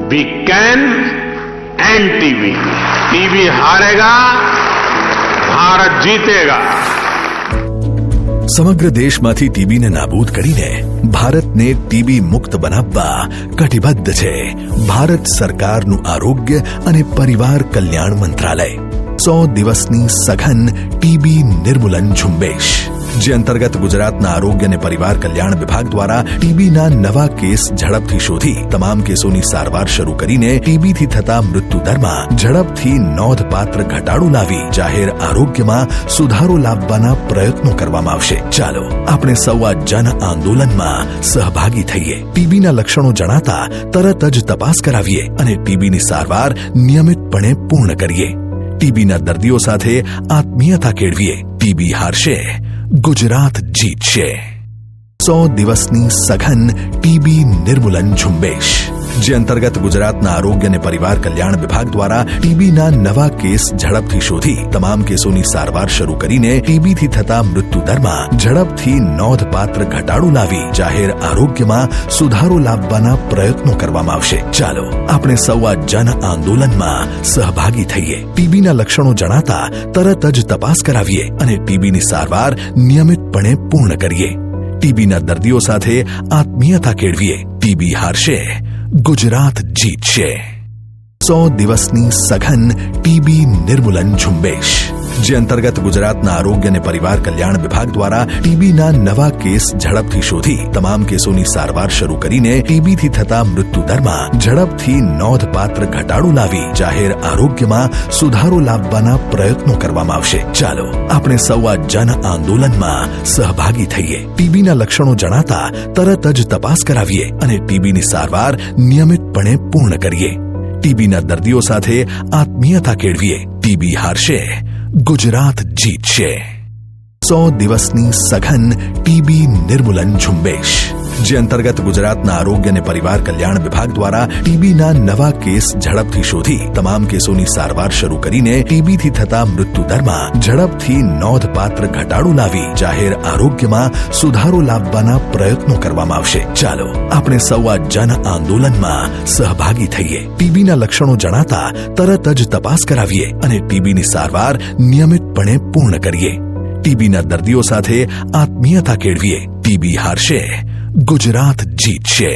We can end TB. TB हारेगा, भारत जीतेगा। સમગ્ર દેશમાંથી ટીબીને નાબૂદ કરીને ભારતને ટીબી મુક્ત બનાવવા કટિબદ્ધ છે ભારત સરકારનું આરોગ્ય અને પરિવાર કલ્યાણ મંત્રાલય। 100 દિવસની સઘન ટીબી નિર્મૂલન ઝુંબેશ, જે અંતર્ગત ગુજરાતના આરોગ્ય અને પરિવાર કલ્યાણ વિભાગ દ્વારા ટીબીના નવા કેસ ઝડપથી શોધી તમામ કેસોની સારવાર શરૂ કરીને ટીબીથી થતા મૃત્યુદરમાં ઝડપથી નોંધપાત્ર ઘટાડો લાવી જાહેર આરોગ્યમાં સુધારો લાવવાના પ્રયત્નો કરવામાં આવશે। ચાલો આપણે સૌ આ જન આંદોલનમાં સહભાગી થઈએ। ટીબીના લક્ષણો જણાતા તરત જ તપાસ કરાવીએ અને ટીબીની સારવાર નિયમિતપણે પૂર્ણ કરીએ। ટીબીના દર્દીઓ સાથે આત્મીયતા કેળવીએ। ટીબી હારશે, ગુજરાત જીતશે। 100 દિવસની સઘન ટીબી નિર્મૂલન ઝુંબેશ, જે અંતર્ગત ગુજરાતના આરોગ્ય અને પરિવાર કલ્યાણ વિભાગ દ્વારા ટીબીના નવા કેસ ઝડપથી શોધી તમામ કેસોની સારવાર શરૂ કરીને ટીબીથી થતા મૃત્યુદરમાં ઝડપથી નોંધપાત્ર ઘટાડો લાવી જાહેર આરોગ્યમાં સુધારો લાવવાના પ્રયત્નો કરવામાં આવશે। ચાલો આપણે સૌ આ જન આંદોલનમાં સહભાગી થઈએ। ટીબીના લક્ષણો જણાતા તરત જ તપાસ કરાવીએ અને ટીબીની સારવાર નિયમિતપણે પૂર્ણ કરીએ। ટીબીના દર્દીઓ સાથે આત્મીયતા કેળવીએ। ટીબી હારશે, ગુજરાત જીતશે। 100 દિવસની સઘન ટીબી નિર્મૂલન ઝુંબેશ, જે અંતર્ગત ગુજરાતના આરોગ્ય અને પરિવાર કલ્યાણ વિભાગ દ્વારા ટીબીના નવા કેસ ઝડપથી શોધી તમામ કેસોની સારવાર શરૂ કરીને ટીબીથી થતા મૃત્યુદરમાં ઝડપથી નોંધપાત્ર ઘટાડો લાવી જાહેર આરોગ્યમાં સુધારો લાવવાના પ્રયત્નો કરવામાં આવશે। ચાલો આપણે સૌ આ જન આંદોલનમાં સહભાગી થઈએ। ટીબીના લક્ષણો જણાતા તરત જ તપાસ કરાવીએ અને ટીબીની સારવાર નિયમિતપણે પૂર્ણ કરીએ। ટીબીના દર્દીઓ સાથે આત્મીયતા કેળવીએ। ટીબી હારશે, ગુજરાત જીતશે। 100 દિવસની સઘન ટીબી નિર્મૂલન ઝુંબેશ, જે અંતર્ગત ગુજરાતના આરોગ્ય અને પરિવાર કલ્યાણ વિભાગ દ્વારા ટીબીના નવા કેસ ઝડપથી શોધી તમામ કેસોની સારવાર શરૂ કરીને ટીબીથી થતા મૃત્યુદરમાં ઝડપથી નોંધપાત્ર ઘટાડો લાવી જાહેર આરોગ્યમાં સુધારો લાવવાના પ્રયત્નો કરવામાં આવશે। ચાલો આપણે સૌ આ જન આંદોલનમાં સહભાગી થઈએ। ટીબીના લક્ષણો જણાતા તરત જ તપાસ કરાવીએ અને ટીબીની સારવાર નિયમિતપણે પૂર્ણ કરીએ। ટીબીના દર્દીઓ સાથે આત્મીયતા કેળવીએ। ટીબી હારશે, ગુજરાત જીતશે।